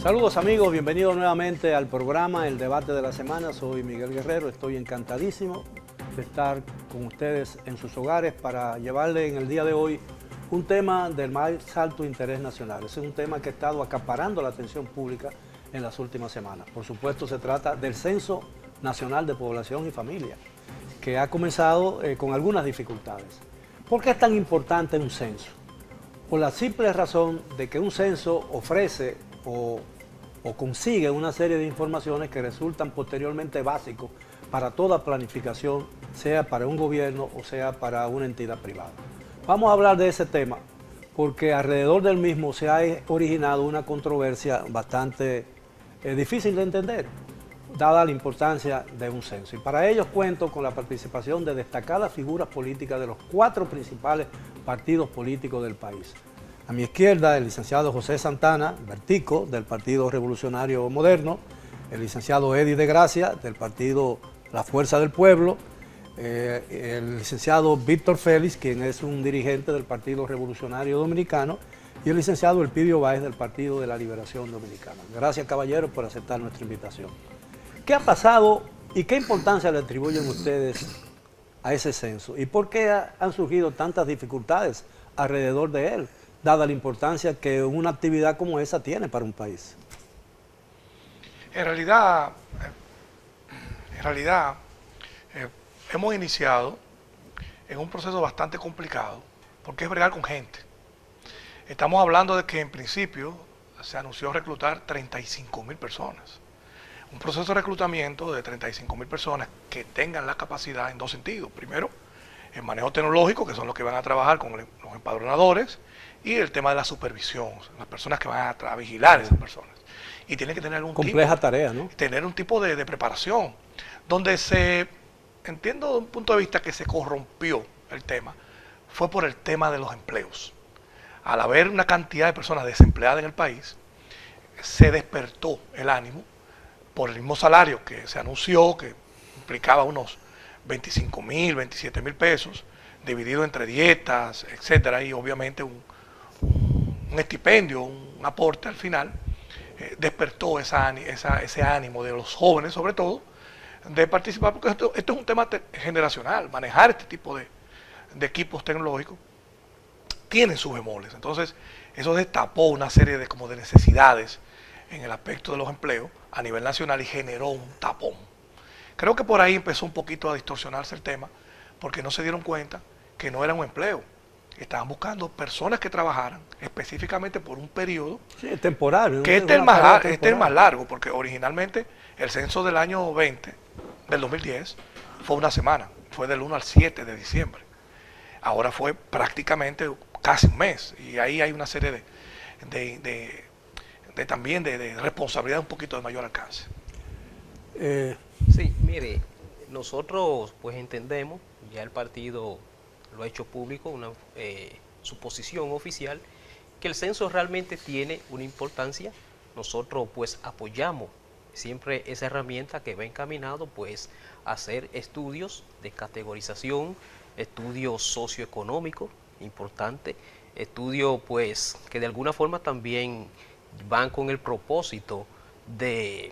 Saludos amigos, bienvenidos nuevamente al programa El Debate de la Semana. Soy Miguel Guerrero, estoy encantadísimo de estar con ustedes en sus hogares para llevarles en el día de hoy un tema del más alto interés nacional. Es un tema que ha estado acaparando la atención pública en las últimas semanas. Por supuesto se trata del Censo Nacional de Población y Familia, que ha comenzado con algunas dificultades. ¿Por qué es tan importante un censo? Por la simple razón de que un censo ofrece o consigue una serie de informaciones que resultan posteriormente básicos para toda planificación, sea para un gobierno o sea para una entidad privada. Vamos a hablar de ese tema porque alrededor del mismo se ha originado una controversia bastante difícil de entender, dada la importancia de un censo. Y para ello cuento con la participación de destacadas figuras políticas de los 4 principales partidos políticos del país. A mi izquierda, el licenciado José Santana Bertico, del Partido Revolucionario Moderno, el licenciado Eddie de Gracia, del Partido La Fuerza del Pueblo, el licenciado Víctor Félix, quien es un dirigente del Partido Revolucionario Dominicano, y el licenciado Elpidio Báez, del Partido de la Liberación Dominicana. Gracias, caballeros, por aceptar nuestra invitación. ¿Qué ha pasado y qué importancia le atribuyen ustedes a ese censo? ¿Y por qué han surgido tantas dificultades alrededor de él, dada la importancia que una actividad como esa tiene para un país? En realidad hemos iniciado en un proceso bastante complicado, porque es bregar con gente. Estamos hablando de que en principio se anunció reclutar 35.000 personas. Un proceso de reclutamiento de 35.000 personas que tengan la capacidad en 2 sentidos. Primero, el manejo tecnológico, que son los que van a trabajar con los empadronadores, y el tema de la supervisión, las personas que van a vigilar a esas personas. Y tienen que tener algún compleja tarea, ¿no? Tener un tipo de preparación, donde entiendo de un punto de vista que se corrompió el tema, fue por el tema de los empleos. Al haber una cantidad de personas desempleadas en el país, se despertó el ánimo por el mismo salario que se anunció, que implicaba unos 25.000, 27.000 pesos, dividido entre dietas, etcétera, y obviamente un estipendio, un aporte al final, despertó ese ánimo de los jóvenes, sobre todo, de participar, porque esto es un tema generacional. Manejar este tipo de equipos tecnológicos tienen sus bemoles. Entonces, eso destapó una serie de necesidades en el aspecto de los empleos a nivel nacional y generó un tapón. Creo que por ahí empezó un poquito a distorsionarse el tema, porque no se dieron cuenta que no era un empleo. Estaban buscando personas que trabajaran específicamente por un periodo. Sí, temporal. Que este es el más largo, porque originalmente el censo del año 20, del 2010, fue una semana, fue del 1 al 7 de diciembre. Ahora fue prácticamente casi un mes, y ahí hay una serie también de responsabilidad un poquito de mayor alcance. Sí, mire, nosotros pues entendemos, ya el partido lo ha hecho público, su posición oficial, que el censo realmente tiene una importancia. Nosotros pues apoyamos siempre esa herramienta que va encaminado pues a hacer estudios de categorización, estudios socioeconómicos, importante, estudios pues que de alguna forma también van con el propósito de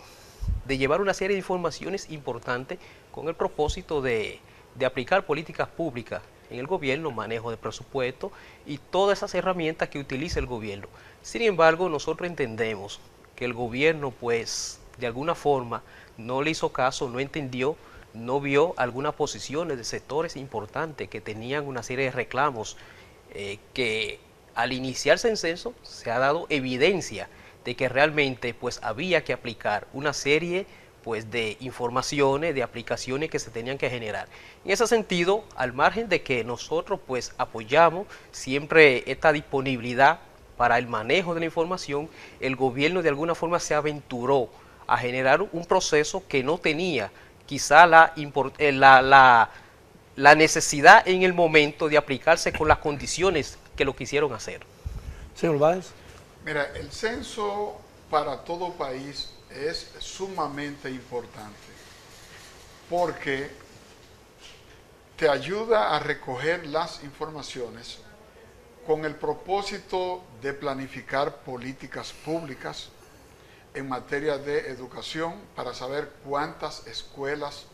llevar una serie de informaciones importantes con el propósito de aplicar políticas públicas en el gobierno, manejo de presupuesto y todas esas herramientas que utiliza el gobierno. Sin embargo, nosotros entendemos que el gobierno pues de alguna forma no le hizo caso, no entendió, no vio algunas posiciones de sectores importantes que tenían una serie de reclamos que al iniciarse el censo se ha dado evidencia de que realmente pues había que aplicar una serie pues de informaciones, de aplicaciones que se tenían que generar. En ese sentido, al margen de que nosotros pues apoyamos siempre esta disponibilidad para el manejo de la información, el gobierno de alguna forma se aventuró a generar un proceso que no tenía quizá la necesidad en el momento de aplicarse con las condiciones que lo quisieron hacer. Señor Báez. Mira, el censo para todo país es sumamente importante porque te ayuda a recoger las informaciones con el propósito de planificar políticas públicas, en materia de educación para saber cuántas escuelas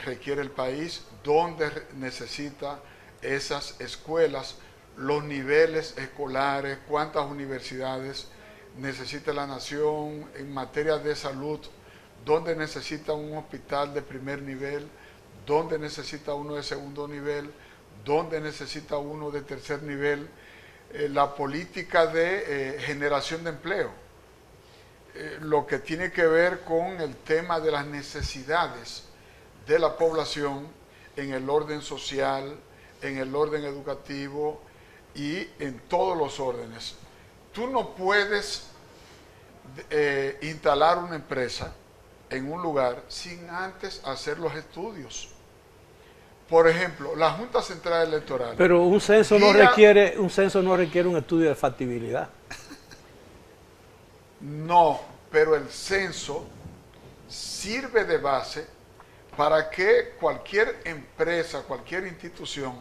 requiere el país, dónde necesita esas escuelas, los niveles escolares, cuántas universidades necesita la nación en materia de salud, dónde necesita un hospital de primer nivel, dónde necesita uno de segundo nivel, dónde necesita uno de tercer nivel, la política de generación de empleo, lo que tiene que ver con el tema de las necesidades de la población en el orden social, en el orden educativo y en todos los órdenes. Tú no puedes instalar una empresa en un lugar sin antes hacer los estudios. Por ejemplo, la Junta Central Electoral. Pero un censo no requiere un estudio de factibilidad. No, pero el censo sirve de base para que cualquier empresa, cualquier institución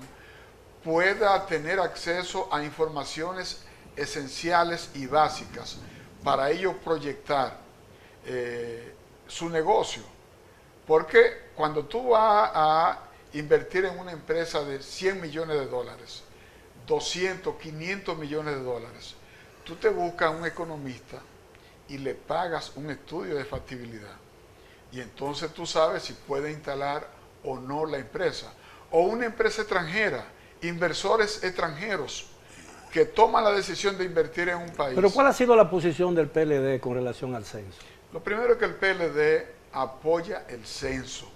pueda tener acceso a informaciones esenciales y básicas para ello proyectar su negocio. Porque cuando tú vas a invertir en una empresa de 100 millones de dólares, 200, 500 millones de dólares, tú te buscas un economista y le pagas un estudio de factibilidad. Y entonces tú sabes si puede instalar o no la empresa. O una empresa extranjera, inversores extranjeros que toman la decisión de invertir en un país. Pero ¿cuál ha sido la posición del PLD con relación al censo? Lo primero es que el PLD apoya el censo,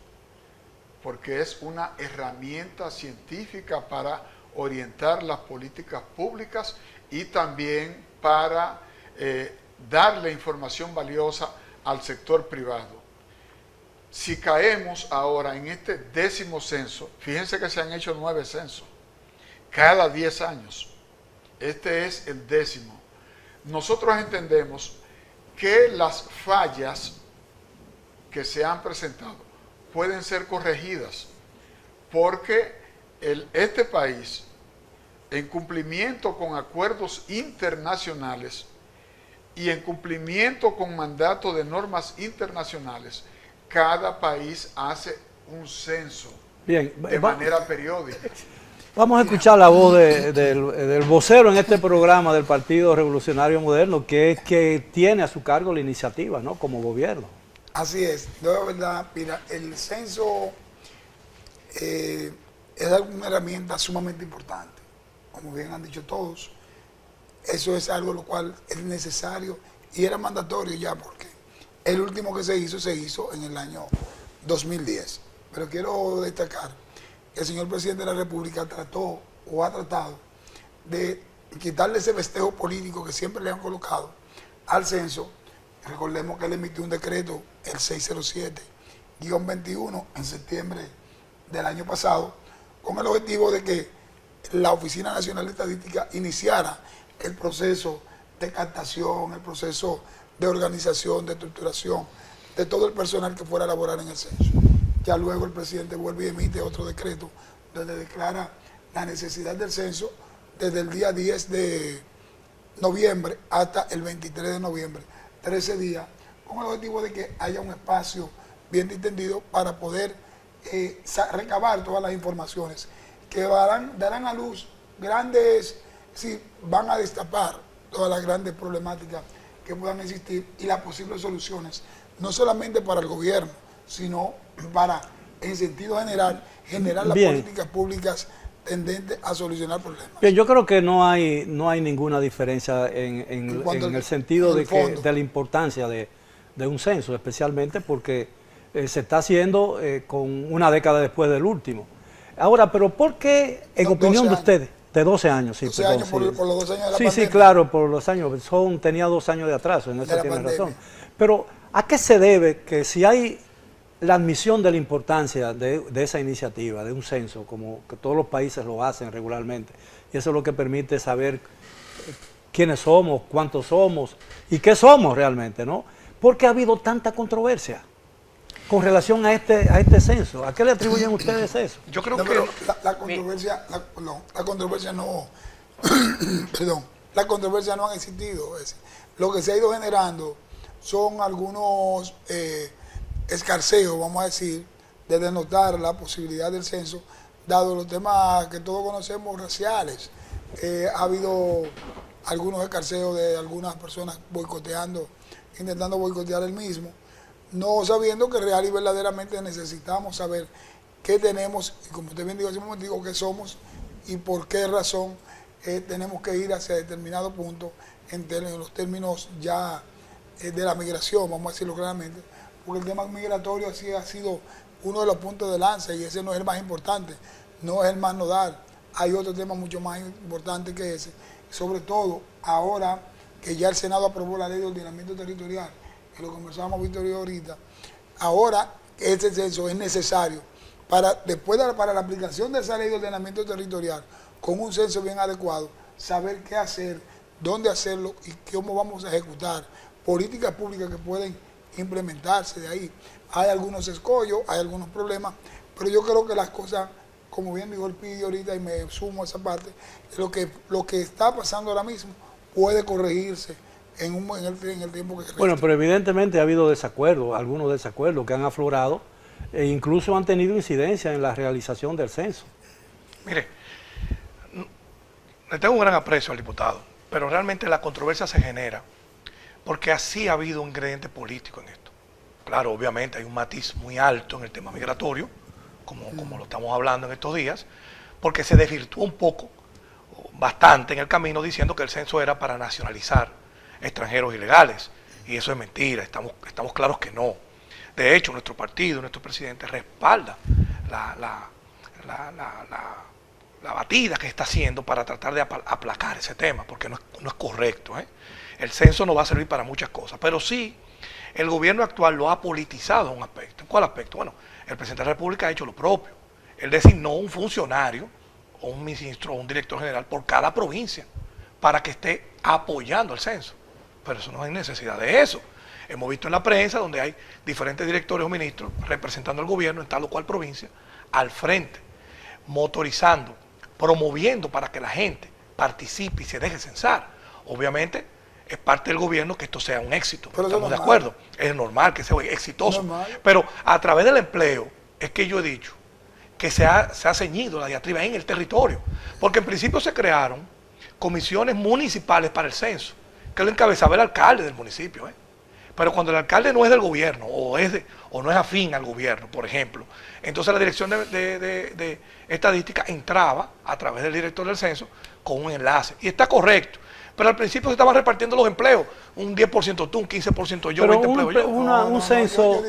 porque es una herramienta científica para orientar las políticas públicas y también para darle información valiosa al sector privado. Si caemos ahora en este 10º censo, fíjense que se han hecho 9 censos, cada 10 años. Este es el 10º. Nosotros entendemos que las fallas que se han presentado pueden ser corregidas porque este país, en cumplimiento con acuerdos internacionales y en cumplimiento con mandato de normas internacionales, cada país hace un censo de manera periódica. Vamos a escuchar la voz del vocero en este programa del Partido Revolucionario Moderno, que es que tiene a su cargo la iniciativa, ¿no?, como gobierno. Así es, de verdad, mira, el censo es una herramienta sumamente importante, como bien han dicho todos. Eso es algo lo cual es necesario y era mandatorio ya, porque el último que se hizo en el año 2010. Pero quiero destacar que el señor presidente de la República trató o ha tratado de quitarle ese festejo político que siempre le han colocado al censo. Recordemos que él emitió un decreto, el 607-21, en septiembre del año pasado, con el objetivo de que la Oficina Nacional de Estadística iniciara el proceso de captación, el proceso de organización, de estructuración de todo el personal que fuera a laborar en el censo. Ya luego el presidente vuelve y emite otro decreto donde declara la necesidad del censo desde el día 10 de noviembre hasta el 23 de noviembre, 13 días, con el objetivo de que haya un espacio bien distendido para poder recabar todas las informaciones que darán a luz grandes, si van a destapar todas las grandes problemáticas que puedan existir y las posibles soluciones, no solamente para el gobierno, sino para, en sentido general, generar las políticas públicas tendentes a solucionar problemas. Bien, yo creo que no hay ninguna diferencia en el sentido de la importancia de un censo, especialmente porque se está haciendo con una década después del último. Ahora, pero ¿por qué, en opinión de ustedes, de 12 años, sí, 12 perdón, años por los 2 años de la pandemia? Sí, claro, por los años, tenía 2 años de atraso, en eso tiene razón. Pero, ¿a qué se debe que si hay la admisión de la importancia de esa iniciativa, de un censo, como que todos los países lo hacen regularmente, y eso es lo que permite saber quiénes somos, cuántos somos y qué somos realmente, ¿no? ¿Por qué ha habido tanta controversia con relación a este censo? ¿A qué le atribuyen ustedes eso? Yo creo que la controversia no perdón, la controversia no ha existido. Lo que se ha ido generando son algunos escarceos, vamos a decir, de denotar la posibilidad del censo, dado los temas que todos conocemos raciales. Ha habido algunos escarceos de algunas personas boicoteando, intentando boicotear el mismo, no sabiendo que real y verdaderamente necesitamos saber qué tenemos, y como usted bien dijo hace un momento, qué somos y por qué razón tenemos que ir hacia determinado punto en los términos ya de la migración, vamos a decirlo claramente, porque el tema migratorio así ha sido uno de los puntos de lanza y ese no es el más importante, no es el más nodal. Hay otro tema mucho más importante que ese, sobre todo ahora que ya el Senado aprobó la ley de ordenamiento territorial, que lo conversábamos Víctor y yo ahorita. Ahora ese censo es necesario para para la aplicación de esa ley de ordenamiento territorial, con un censo bien adecuado, saber qué hacer, dónde hacerlo y cómo vamos a ejecutar políticas públicas que pueden implementarse de ahí. Hay algunos escollos, hay algunos problemas, pero yo creo que las cosas, como bien dijo el Pidi ahorita, y me sumo a esa parte, lo que está pasando ahora mismo puede corregirse en el tiempo que resta. Bueno, pero evidentemente ha habido desacuerdos, algunos desacuerdos que han aflorado e incluso han tenido incidencia en la realización del censo. Mire, le tengo un gran aprecio al diputado, pero realmente la controversia se genera porque así ha habido un ingrediente político en esto. Claro, obviamente hay un matiz muy alto en el tema migratorio, como lo estamos hablando en estos días, porque se desvirtuó un poco, bastante en el camino, diciendo que el censo era para nacionalizar extranjeros ilegales, y eso es mentira, estamos claros que no. De hecho, nuestro partido, nuestro presidente respalda la batida que está haciendo para tratar de aplacar ese tema, porque no es correcto, ¿eh? El censo no va a servir para muchas cosas, pero sí, el gobierno actual lo ha politizado en un aspecto. ¿En cuál aspecto? Bueno, el presidente de la República ha hecho lo propio. Él designó un funcionario, o un ministro, o un director general por cada provincia, para que esté apoyando el censo. Pero eso no hay necesidad de eso. Hemos visto en la prensa donde hay diferentes directores o ministros representando al gobierno en tal o cual provincia, al frente, motorizando, promoviendo para que la gente participe y se deje censar. Obviamente es parte del gobierno que esto sea un éxito, pero estamos de acuerdo, es normal que sea exitoso, pero a través del empleo es que yo he dicho que se ha ceñido la diatriba en el territorio, porque en principio se crearon comisiones municipales para el censo, que lo encabezaba el alcalde del municipio, pero cuando el alcalde no es del gobierno o no es afín al gobierno, por ejemplo, entonces la dirección de estadística entraba a través del director del censo con un enlace, y está correcto. Pero al principio se estaban repartiendo los empleos, un 10% tú, un 15% yo, pero 20 empleos yo. Un censo,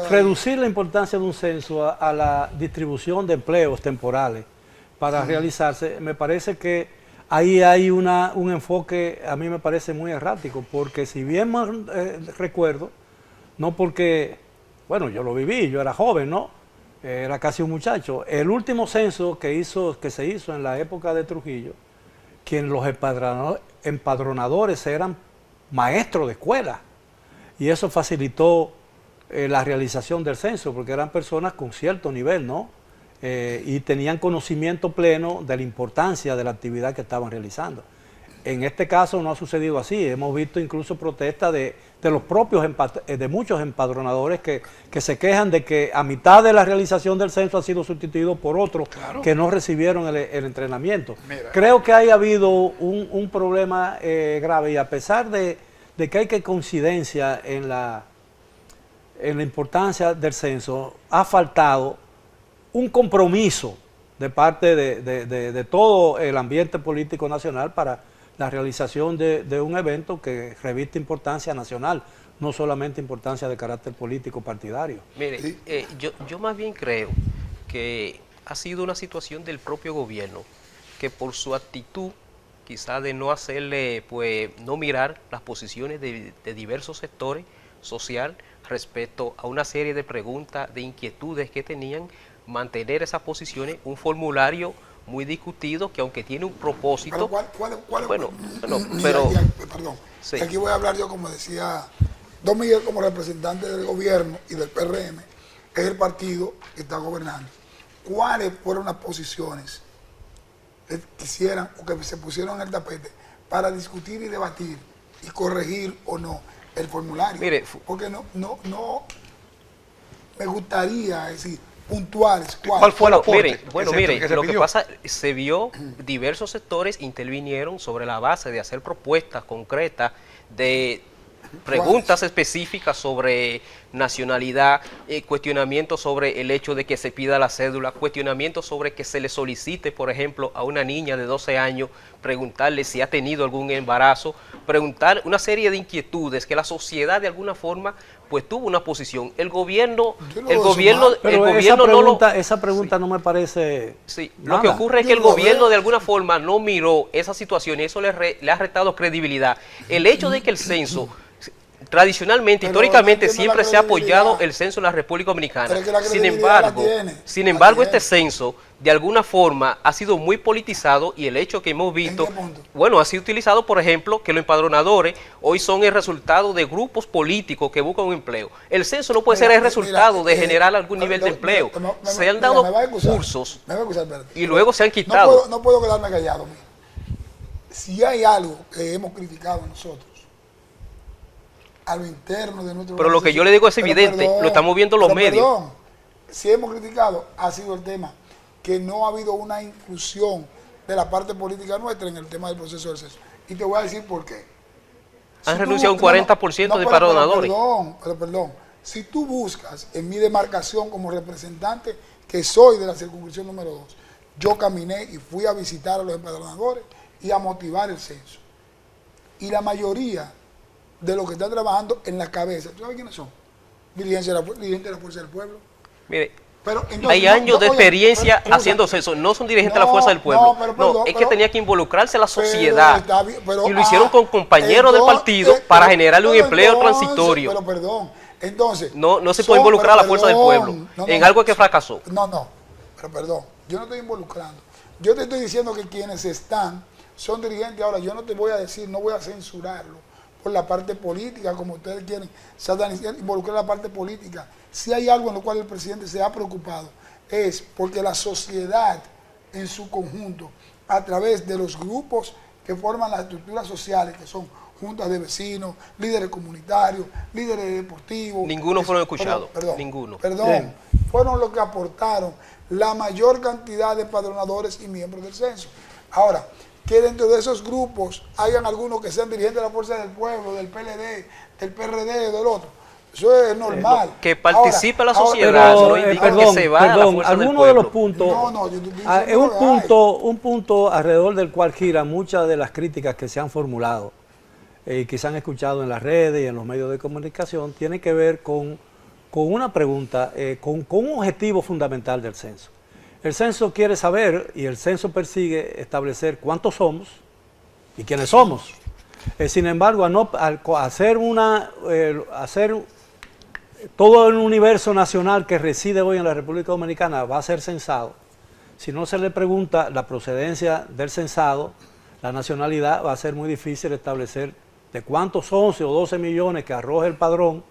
reducir la importancia de un censo a la distribución de empleos temporales para realizarse, me parece que ahí hay un enfoque, a mí me parece muy errático, porque si bien recuerdo, no porque, bueno, yo lo viví, yo era joven, ¿no? Era casi un muchacho. El último censo que se hizo en la época de Trujillo, quien los empadronadores eran maestros de escuela, y eso facilitó la realización del censo, porque eran personas con cierto nivel, ¿no? Y tenían conocimiento pleno de la importancia de la actividad que estaban realizando. En este caso no ha sucedido así, hemos visto incluso protestas de los propios, de muchos empadronadores que se quejan de que a mitad de la realización del censo ha sido sustituido por otros que no recibieron el entrenamiento. Mira. Creo que ha habido un problema grave, y a pesar de que hay que coincidencia en la importancia del censo, ha faltado un compromiso de parte de todo el ambiente político nacional para la realización de un evento que reviste importancia nacional, no solamente importancia de carácter político partidario. Mire, yo más bien creo que ha sido una situación del propio gobierno, que por su actitud, quizá de no hacerle, pues, no mirar las posiciones de diversos sectores social respecto a una serie de preguntas, de inquietudes que tenían, mantener esas posiciones, un formulario muy discutido que aunque tiene un propósito... Perdón, sí. Aquí voy a hablar yo, como decía Don Miguel, como representante del gobierno y del PRM, es el partido que está gobernando. ¿Cuáles fueron las posiciones que quisieran o que se pusieron en el tapete para discutir y debatir y corregir o no el formulario. Mire, porque no me gustaría decir puntuales. ¿Cuál fue el aporte? Miren, que se lo que pidió? pasa, se vio, diversos sectores intervinieron sobre la base de hacer propuestas concretas de preguntas específicas sobre nacionalidad, cuestionamientos sobre el hecho de que se pida la cédula, cuestionamientos sobre que se le solicite, por ejemplo, a una niña de 12 años, preguntarle si ha tenido algún embarazo, preguntar una serie de inquietudes que la sociedad de alguna forma pues tuvo una posición. El gobierno esa pregunta no me parece. Sí, nada. lo que ocurre es que el gobierno de alguna forma no miró esa situación y eso le ha restado credibilidad. El hecho de que el censo tradicionalmente, históricamente, siempre se ha apoyado el censo en la República Dominicana. Sin embargo, este censo, de alguna forma, ha sido muy politizado y el hecho que hemos visto, bueno, ha sido utilizado, por ejemplo, que los empadronadores hoy son el resultado de grupos políticos que buscan un empleo. El censo no puede ser el resultado de generar algún nivel de empleo. Se han dado cursos y luego se han quitado. No puedo quedarme callado. Mira. Si hay algo que hemos criticado nosotros, a lo interno de nuestro... Pero lo que yo le digo es evidente, lo estamos viendo los medios. Perdón, si hemos criticado, ha sido el tema que no ha habido una inclusión de la parte política nuestra en el tema del proceso del censo. Y te voy a decir por qué. Han renunciado un 40% de empadronadores. Perdón, si tú buscas en mi demarcación como representante que soy de la circunscripción número 2, yo caminé y fui a visitar a los empadronadores y a motivar el censo. Y la mayoría de los que están trabajando en la cabeza, ¿tú sabes quiénes son? Dirigentes de la Fuerza del Pueblo. Mire, pero, entonces, hay años de experiencia haciendo censo, no son dirigentes de la Fuerza del Pueblo. Es que tenía que involucrarse la sociedad. Y lo hicieron con compañeros del partido para generarle un empleo transitorio. Pero perdón, entonces... No se puede involucrar a la Fuerza del Pueblo en algo que fracasó. Pero perdón, yo no estoy involucrando. Yo te estoy diciendo que quienes están son dirigentes. Ahora, yo no te voy a decir, no voy a censurarlo por la parte política, como ustedes quieren involucrar la parte política. Si hay algo en lo cual el presidente se ha preocupado, es porque la sociedad en su conjunto, a través de los grupos que forman las estructuras sociales, que son juntas de vecinos, líderes comunitarios, líderes deportivos... Ninguno fueron escuchados, ninguno. Perdón, fueron los que aportaron la mayor cantidad de empadronadores y miembros del censo. Ahora, que dentro de esos grupos hayan algunos que sean dirigentes de la Fuerza del Pueblo, del PLD, del PRD, del otro. Eso es normal. Que participe la sociedad, no indica que se va a la Fuerza del Pueblo. De los puntos, es un punto alrededor del cual giran muchas de las críticas que se han formulado y que se han escuchado en las redes y en los medios de comunicación, tiene que ver con una pregunta, con un objetivo fundamental del censo. El censo quiere saber y el censo persigue establecer cuántos somos y quiénes somos. Sin embargo, al hacer todo el universo nacional que reside hoy en la República Dominicana va a ser censado. Si no se le pregunta la procedencia del censado, la nacionalidad, va a ser muy difícil establecer de cuántos 11 o 12 millones que arroja el padrón,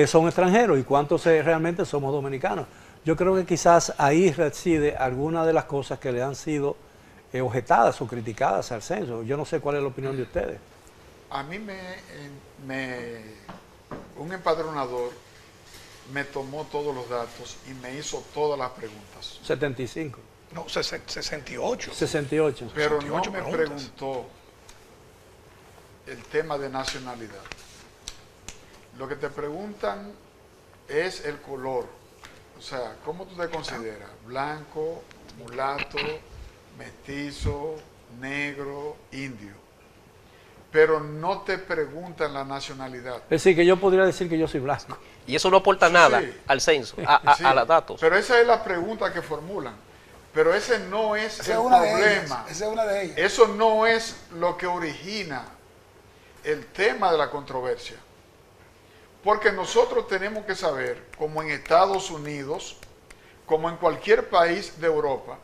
son extranjeros y cuántos realmente somos dominicanos. Yo creo que quizás ahí reside alguna de las cosas que le han sido objetadas o criticadas al censo. Yo no sé cuál es la opinión de ustedes. A mí un empadronador me tomó todos los datos y me hizo todas las preguntas. 75. No, 68. 68. Pero 68 no me preguntas. preguntó el tema de nacionalidad. Lo que te preguntan es el color. O sea, ¿cómo tú te consideras? Blanco, mulato, mestizo, negro, indio. Pero no te preguntan la nacionalidad. Es decir, que yo podría decir que yo soy blanco. Y eso no aporta nada al censo, a los datos. Pero esa es la pregunta que formulan. Pero ese no es el problema. Esa es una de ellas. Eso no es lo que origina el tema de la controversia. Porque nosotros tenemos que saber, como en Estados Unidos, como en cualquier país de Europa,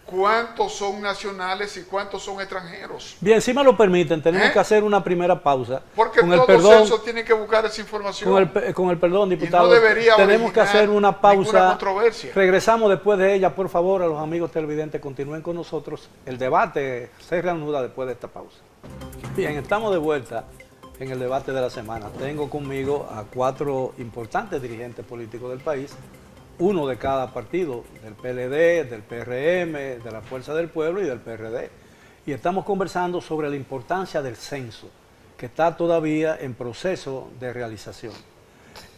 cuántos son nacionales y cuántos son extranjeros. Bien, si me lo permiten, tenemos que hacer una primera pausa. Porque todo censo tiene que buscar esa información. Con el perdón, diputado, no debería tenemos que hacer una pausa. Controversia. Regresamos después de ella. Por favor, a los amigos televidentes, continúen con nosotros. El debate se reanuda después de esta pausa. Bien, estamos de vuelta en el debate de la semana. Tengo conmigo a 4 importantes dirigentes políticos del país, uno de cada partido, del PLD, del PRM, de la Fuerza del Pueblo y del PRD. Y estamos conversando sobre la importancia del censo, que está todavía en proceso de realización.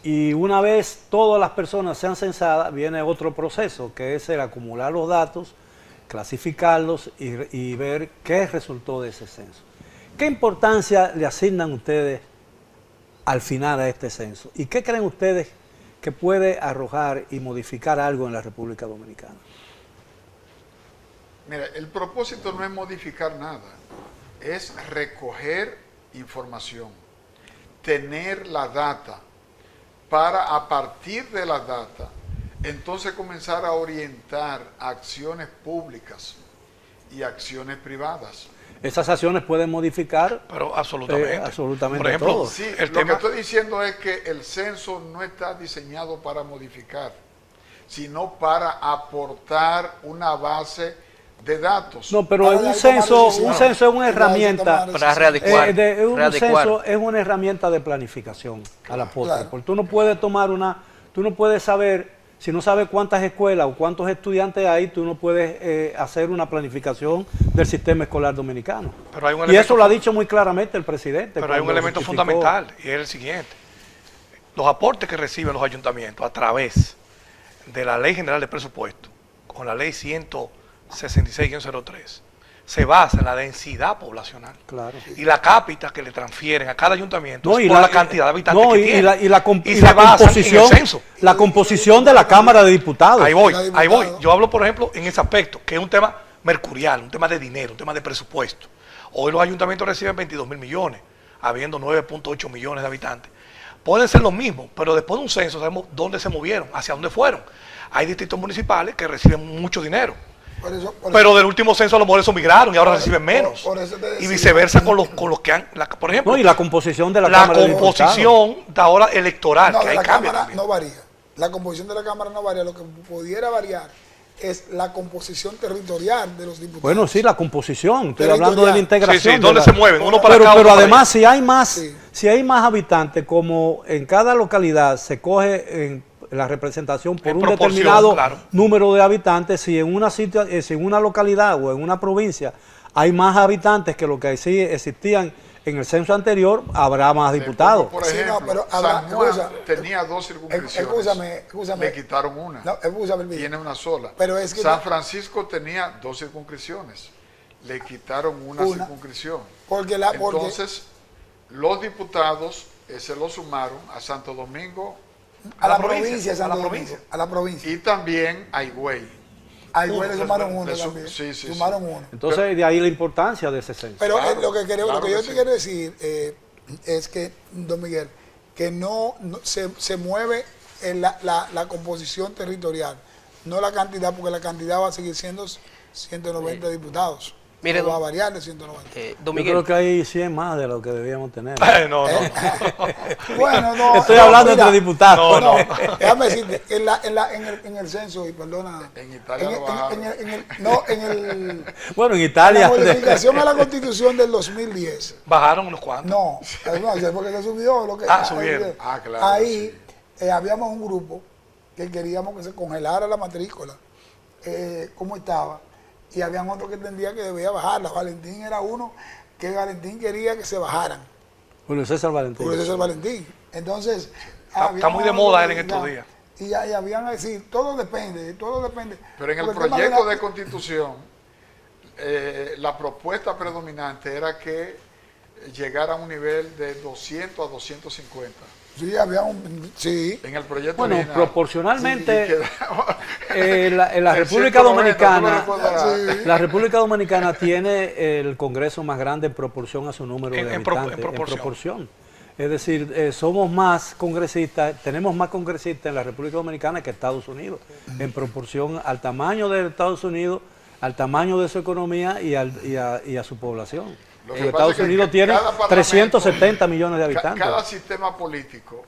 Y una vez todas las personas sean censadas, viene otro proceso, que es el acumular los datos, clasificarlos y ver qué resultó de ese censo. ¿Qué importancia le asignan ustedes al final a este censo? ¿Y qué creen ustedes que puede arrojar y modificar algo en la República Dominicana? Mira, el propósito no es modificar nada, es recoger información, tener la data, para a partir de la data, entonces comenzar a orientar acciones públicas y acciones privadas. Esas acciones pueden modificar pero absolutamente, absolutamente por ejemplo, todo. Sí, el lo tema, que estoy diciendo es que el censo no está diseñado para modificar, sino para aportar una base de datos. No, pero Ahora un hay que tomar censo decisiones. es una Hay que herramienta, tomar para readecuar. un censo es una herramienta de planificación a la postre, Claro. porque tú no puedes tú no puedes saber, si no sabes cuántas escuelas o cuántos estudiantes hay, tú no puedes hacer una planificación del sistema escolar dominicano. pero hay un Y elemento eso lo ha dicho muy claramente el presidente. Pero hay un cuando elemento justificó- fundamental y es el siguiente. Los aportes que reciben los ayuntamientos a través de la Ley General de Presupuesto, con la Ley 166-03, se basa en la densidad poblacional. Claro. Y la cápita que le transfieren a cada ayuntamiento No, es y por la cantidad de habitantes no, que y tiene. la Y se se basa en composición, el censo. la composición de la Cámara de Diputados. Ahí voy, Cada ahí voy. diputado. Yo hablo, por ejemplo, en ese aspecto, que es un tema mercurial, un tema de dinero, un tema de presupuesto. Hoy los ayuntamientos reciben 22.000 millones, habiendo 9.8 millones de habitantes. Pueden ser los mismos, pero después de un censo sabemos dónde se movieron, hacia dónde fueron. Hay distritos municipales que reciben mucho dinero, Por pero del último censo a lo mejor esos migraron y ahora reciben menos. por eso te Y decía. viceversa con los que han, por ejemplo, No, y la composición de la la Cámara de Diputados. composición de ahora electoral, No, que de ahí la cambia Cámara también. no varía. La composición de la Cámara no varía. Lo que pudiera variar es la composición territorial de los diputados. Bueno, sí, la composición. Estoy Territorial. hablando de la integración. Sí, sí, de ¿dónde la- se mueven? Uno para pero, acá, pero otro para además, allá. Sí. si hay más habitantes, como en cada localidad se coge en la representación por En un proporción, determinado claro. número de habitantes, si en si en una localidad o en una provincia hay más habitantes que lo que sí existían en el censo anterior, habrá más diputados. Por Sí, no, ejemplo, pero San habla- Juan escucha, tenía 2 circunscripciones. Escúchame. Le quitaron una. No, escúchame, Elvira. Tiene una sola. Pero es que San no- Francisco tenía 2 circunscripciones. Le quitaron una Una. circunscripción. Porque Entonces, los diputados se lo sumaron a Santo Domingo a la provincia, provincia, a Santo la Domingo, provincia. a la provincia. y también a Higüey. Ahí le sumaron le uno su- también. sí, sí, Sumaron sí. uno. Entonces, de ahí la importancia de ese censo. Pero Claro, lo que claro yo que te sí. quiero decir es que, don Miguel, que se mueve en la composición territorial, no la cantidad, porque la cantidad va a seguir siendo 190 diputados. Mire, No va a don- variar de 190. Don Yo Miguel, creo que hay 100 más de lo que debíamos tener. No, no. Bueno, no. Estoy no, hablando mira, entre diputados. No, Déjame decirte, en el censo, y perdona. En Italia lo bajaron. En Bueno, en la Italia. modificación a la Constitución del 2010. Bajaron unos cuantos. No, es porque se subió lo que. Subieron. Ah, claro, Ahí habíamos un grupo que queríamos que se congelara la matrícula, como estaba, y habían otros que entendían que debía bajarla. Valentín era uno que Valentín quería que se bajaran. Julio César Valentín. Por eso es Valentín. Entonces. Está muy de moda él en estos días. Y habían a decir, todo depende. Pero en el Porque tema proyecto la- de constitución, la propuesta predominante era que llegara a un nivel de 200 a 250. Sí, había un. Sí. En el proyecto Bueno, original. proporcionalmente, Sí, quedaba- en la el República 190, tú lo Dominicana, recordarás. la República Dominicana tiene el Congreso más grande en proporción a su número de En habitantes. proporción. Es decir, somos más congresistas, tenemos más congresistas en la República Dominicana que Estados Unidos, en proporción al tamaño de Estados Unidos, al tamaño de su economía y a su población. Lo que Porque pasa Estados es que Unidos tiene cada parlamento, 370 millones de habitantes. Cada sistema político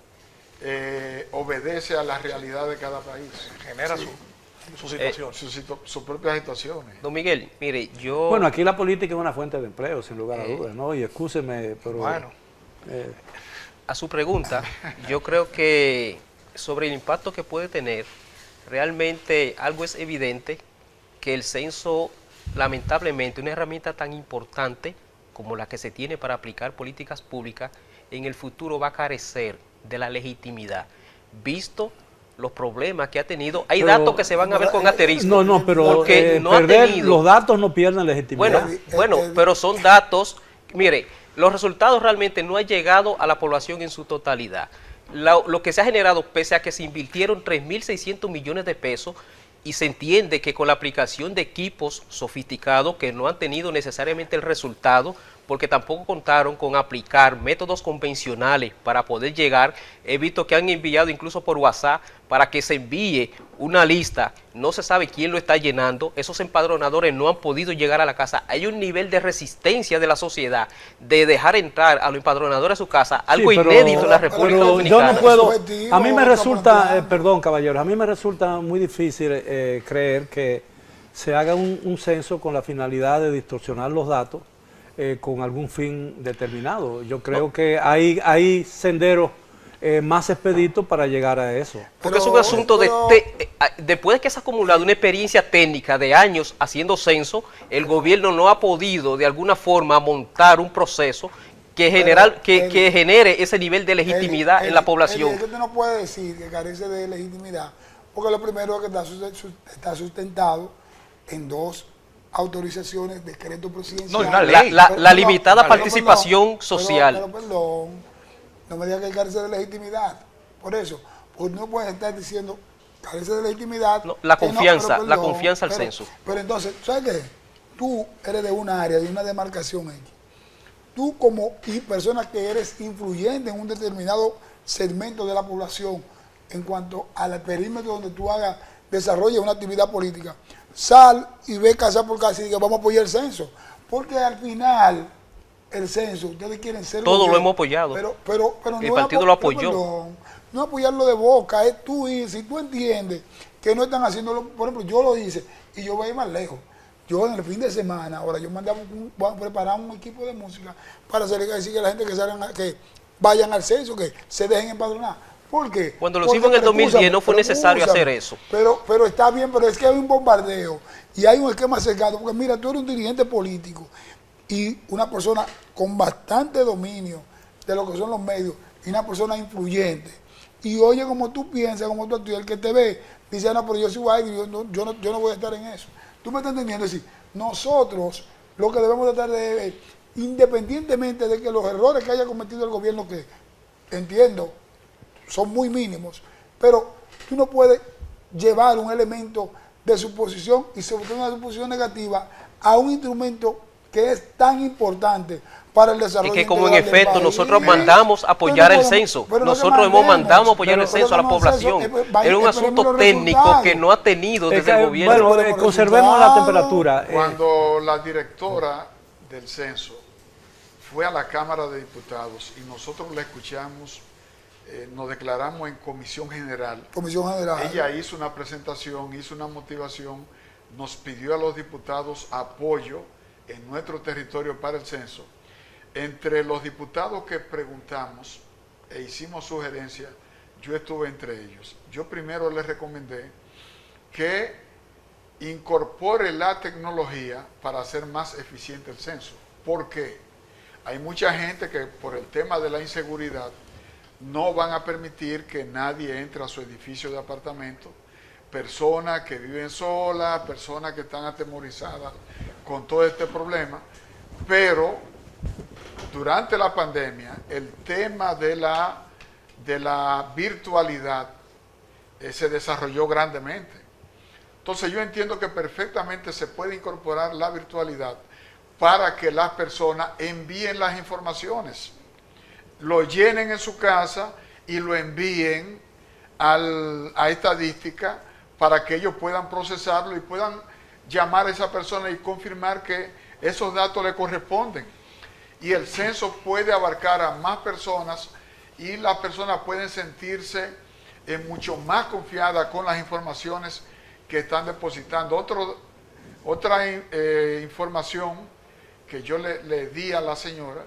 obedece a la realidad de cada país, Genera su situación. sus propias situaciones. don Miguel, mire, yo... Bueno, aquí la política es una fuente de empleo, sin lugar a dudas, ¿no? Y excúseme, pero Bueno. A su pregunta, yo creo que sobre el impacto que puede tener, realmente algo es evidente, que el censo, lamentablemente, una herramienta tan importante como la que se tiene para aplicar políticas públicas, en el futuro va a carecer de la legitimidad, visto los problemas que ha tenido. Hay datos que se van a ver con asterisco. No, pero porque no ha tenido, los datos no pierden legitimidad. Bueno, pero son datos. Mire, los resultados realmente no han llegado a la población en su totalidad. Lo que se ha generado, pese a que se invirtieron 3.600 millones de pesos, y se entiende que con la aplicación de equipos sofisticados que no han tenido necesariamente el resultado, porque tampoco contaron con aplicar métodos convencionales para poder llegar. He visto que han enviado incluso por WhatsApp para que se envíe una lista, no se sabe quién lo está llenando, esos empadronadores no han podido llegar a la casa. Hay un nivel de resistencia de la sociedad de dejar entrar a los empadronadores a su casa, algo inédito en la República Dominicana. Yo no puedo, a mí me resulta, perdón caballeros, a mí me resulta muy difícil creer que se haga un censo con la finalidad de distorsionar los datos con algún fin determinado. Yo creo que hay senderos más expeditos para llegar a eso. Porque es un asunto después de que se ha acumulado una experiencia técnica de años haciendo censo, el gobierno no ha podido de alguna forma montar un proceso que genere ese nivel de legitimidad en la población. Usted no puede decir que carece de legitimidad, porque lo primero es que está sustentado en 2 autorizaciones, decreto presidencial. No, una ley. La limitada participación social. Pero perdón, no me diga que carece de legitimidad. Por eso, pues no puedes estar diciendo carece de legitimidad. No, la confianza, la confianza al censo. Pero entonces, ¿sabes qué? Tú eres de una área, de una demarcación X. Tú como persona que eres influyente en un determinado segmento de la población en cuanto al perímetro donde tú desarrolles una actividad política, sal y ve casa por casa y diga vamos a apoyar el censo, porque al final el censo, ustedes quieren ser todo lo hemos apoyado, pero el no partido lo apoyó, no apoyarlo de boca, es tú ir, si tú entiendes que no están haciéndolo, por ejemplo yo lo hice y yo voy a ir más lejos. Yo en el fin de semana, ahora yo mandaba voy a preparar un equipo de música para decir a la gente que vayan al censo, que se dejen empadronar. ¿Por qué? Cuando lo hicimos en el 2010 no fue necesario hacer eso. Pero está bien, pero es que hay un bombardeo y hay un esquema cercado. Porque mira, tú eres un dirigente político y una persona con bastante dominio de lo que son los medios y una persona influyente. Y oye como tú piensas, como tú actúas, el que te ve dice, no, pero yo soy guay, yo no voy a estar en eso. ¿Tú me estás entendiendo? Es decir, nosotros lo que debemos tratar de, independientemente de que los errores que haya cometido el gobierno, que entiendo son muy mínimos, pero tú no puedes llevar un elemento de suposición y sobre todo una suposición negativa a un instrumento que es tan importante para el desarrollo. Es que como en efecto nosotros mandamos apoyar el censo, nosotros hemos mandado apoyar el censo a la población. Era un asunto técnico que no ha tenido desde el gobierno. Bueno, conservemos la temperatura. Cuando la directora del censo fue a la Cámara de Diputados y nosotros la escuchamos, nos declaramos en Comisión General. Ella hizo una presentación, hizo una motivación, nos pidió a los diputados apoyo en nuestro territorio para el censo. Entre los diputados que preguntamos e hicimos sugerencias, yo estuve entre ellos. Yo primero les recomendé que incorpore la tecnología para hacer más eficiente el censo. ¿Por qué? Hay mucha gente que por el tema de la inseguridad no van a permitir que nadie entre a su edificio de apartamento, personas que viven solas, personas que están atemorizadas con todo este problema, pero durante la pandemia el tema de la virtualidad se desarrolló grandemente. Entonces yo entiendo que perfectamente se puede incorporar la virtualidad para que las personas envíen las informaciones, lo llenen en su casa y lo envíen a estadística para que ellos puedan procesarlo y puedan llamar a esa persona y confirmar que esos datos le corresponden. Y el censo puede abarcar a más personas y las personas pueden sentirse mucho más confiadas con las informaciones que están depositando. Otra información que yo le di a la señora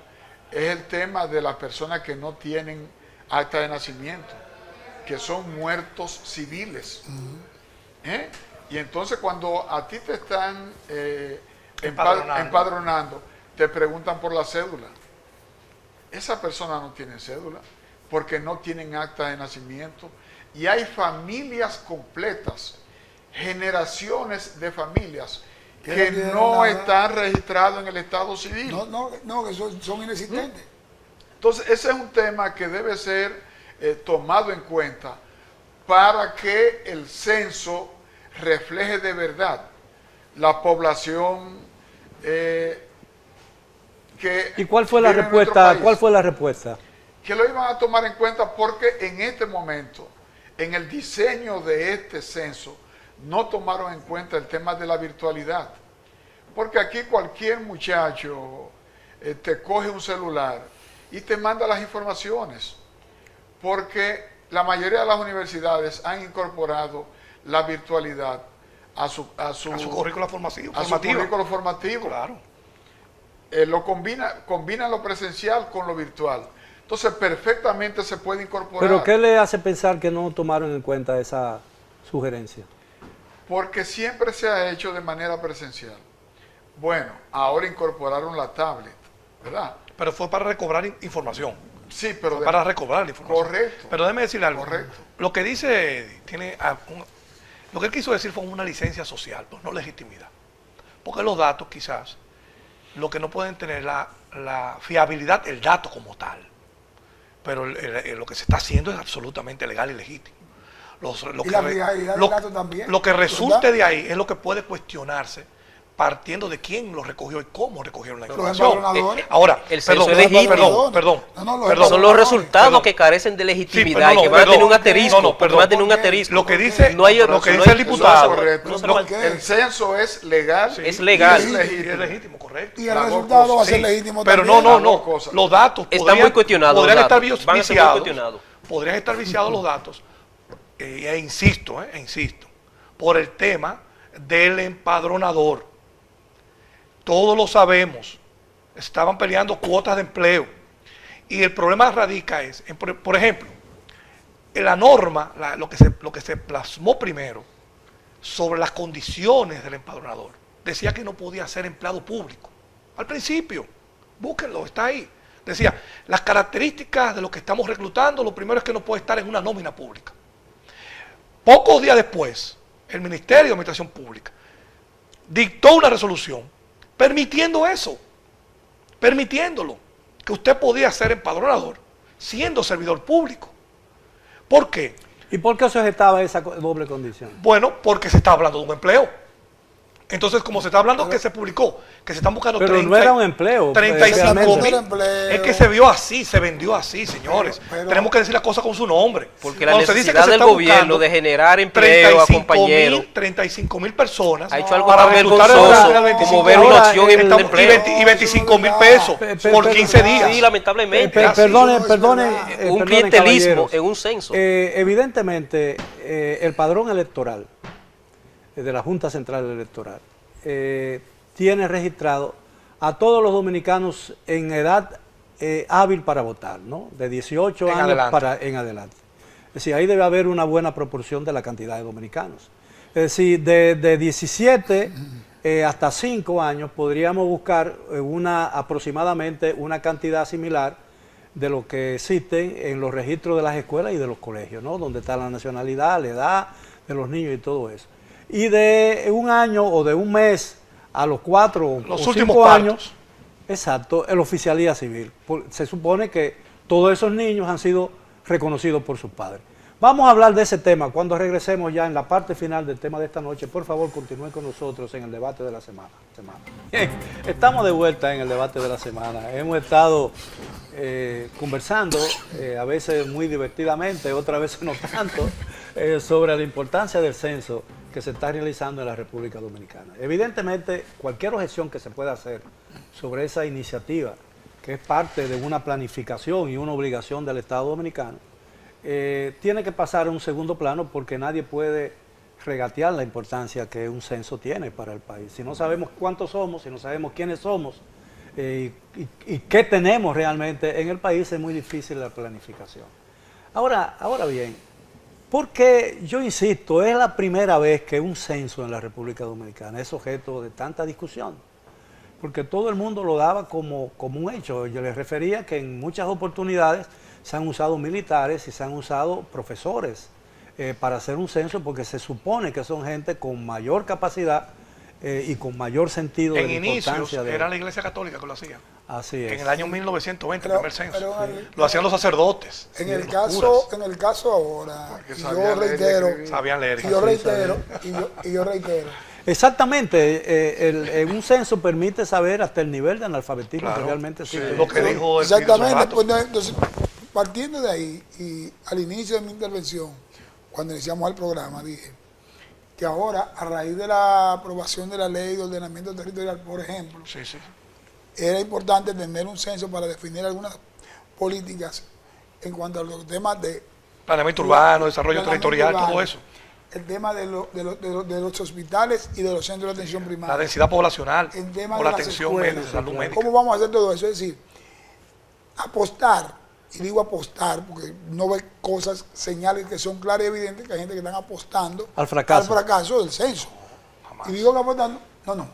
es el tema de las personas que no tienen acta de nacimiento, que son muertos civiles. ¿Eh? Y entonces cuando a ti te están empadronando, te preguntan por la cédula. Esa persona no tiene cédula porque no tienen acta de nacimiento. Y hay familias completas, generaciones de familias que no están registrados en el estado civil. No, que son inexistentes. Entonces ese es un tema que debe ser tomado en cuenta para que el censo refleje de verdad la población que... ¿Y cuál fue la respuesta? ¿Cuál fue la respuesta? Que lo iban a tomar en cuenta porque en este momento, en el diseño de este censo, no tomaron en cuenta el tema de la virtualidad. Porque aquí cualquier muchacho te coge un celular y te manda las informaciones. Porque la mayoría de las universidades han incorporado la virtualidad a su currículo formativo. A su currículo formativo. Claro. Combinan lo presencial con lo virtual. Entonces perfectamente se puede incorporar. ¿Pero qué le hace pensar que no tomaron en cuenta esa sugerencia? Porque siempre se ha hecho de manera presencial. Bueno, ahora incorporaron la tablet, ¿verdad? Pero fue para recobrar información. Sí, pero... para recobrar la información. Correcto. Pero déjeme decirle algo. Correcto. Lo que dice Eddie, lo que él quiso decir fue una licencia social, pues no legitimidad. Porque los datos quizás, lo que no pueden tener la fiabilidad, el dato como tal. Pero lo que se está haciendo es absolutamente legal y legítimo. Lo que resulte de ahí es lo que puede cuestionarse partiendo de quién lo recogió y cómo recogieron la información. Ahora, el censo es legítimo. Perdón. Son los resultados que carecen de legitimidad y que van a tener un asterisco. Van a tener un asterisco. Lo que dice el diputado. El censo es legal. Es legal. Es legítimo, correcto. Y el resultado va a ser legítimo pero también. Pero no. Los datos están muy cuestionados. Podrían estar van a ser muy cuestionados. Podrían estar viciados los datos. Insisto, por el tema del empadronador. Todos lo sabemos, estaban peleando cuotas de empleo. Y el problema radica por ejemplo, en la norma, lo que se plasmó primero sobre las condiciones del empadronador, decía que no podía ser empleado público. Al principio, búsquenlo, está ahí. Decía, las características de lo que estamos reclutando, lo primero es que no puede estar en una nómina pública. Pocos días después, el Ministerio de Administración Pública dictó una resolución permitiendo eso, permitiéndolo, que usted podía ser empadronador siendo servidor público. ¿Por qué? ¿Y por qué sujetaba esa doble condición? Bueno, porque se está hablando de un empleo. Entonces, como se está hablando que se publicó, que se están buscando pero no era un empleo. 35.000. Es que se vio así, se vendió así, señores. Tenemos que decir las cosas con su nombre. Porque la necesidad del gobierno de generar empleo a compañeros. 35.000 personas. Ha hecho algo tan vergonzoso como ver una opción en el empleo. Y 25.000 pesos por 15 días. Sí, lamentablemente. Perdone. Un clientelismo en un censo. Evidentemente, el padrón electoral de la Junta Central Electoral tiene registrado a todos los dominicanos en edad hábil para votar, ¿no? De 18 años en adelante. Es decir, ahí debe haber una buena proporción de la cantidad de dominicanos. Es decir, de 17 hasta 5 años podríamos buscar aproximadamente una cantidad similar de lo que existe en los registros de las escuelas y de los colegios, ¿no? Donde está la nacionalidad, la edad de los niños y todo eso. Y de un año o de un mes a los 4 o 5 años, exacto, el oficialía civil. Se supone que todos esos niños han sido reconocidos por sus padres. Vamos a hablar de ese tema cuando regresemos ya en la parte final del tema de esta noche. Por favor, continúen con nosotros en el debate de la semana. Bien, estamos de vuelta en el debate de la semana. Hemos estado conversando, a veces muy divertidamente, otras veces no tanto, sobre la importancia del censo que se está realizando en la República Dominicana. Evidentemente, cualquier objeción que se pueda hacer sobre esa iniciativa, que es parte de una planificación y una obligación del Estado Dominicano, tiene que pasar a un segundo plano porque nadie puede regatear la importancia que un censo tiene para el país. Si no sabemos cuántos somos, si no sabemos quiénes somos, y qué tenemos realmente en el país, es muy difícil la planificación. Ahora bien, porque yo insisto, es la primera vez que un censo en la República Dominicana es objeto de tanta discusión, porque todo el mundo lo daba como un hecho. Yo les refería que en muchas oportunidades se han usado militares y se han usado profesores para hacer un censo, porque se supone que son gente con mayor capacidad y con mayor sentido de la importancia. En inicios era la Iglesia Católica que lo hacía. Así es. En el año 1920, el primer censo. Lo sí. hacían los sacerdotes. En el caso ahora, yo reitero, sabían leer. Y yo reitero. Exactamente, un censo permite saber hasta el nivel de analfabetismo Claro, que realmente sí, existe. lo que dijo el exactamente, pues, entonces, partiendo de ahí, y al inicio de mi intervención, cuando iniciamos el programa, dije que ahora, a raíz de la aprobación de la ley de ordenamiento territorial, por ejemplo, era importante tener un censo para definir algunas políticas en cuanto a los temas de planeamiento urbano, desarrollo territorial, todo eso. El tema de los hospitales y de los centros de atención primaria. La densidad poblacional, el tema o de la las atención escuelas, salud médica. ¿Cómo vamos a hacer todo eso? Es decir, apostar, y digo apostar porque no ve cosas, señales que son claras y evidentes, que hay gente que están apostando al fracaso del censo. Jamás. Y digo que apostando, no,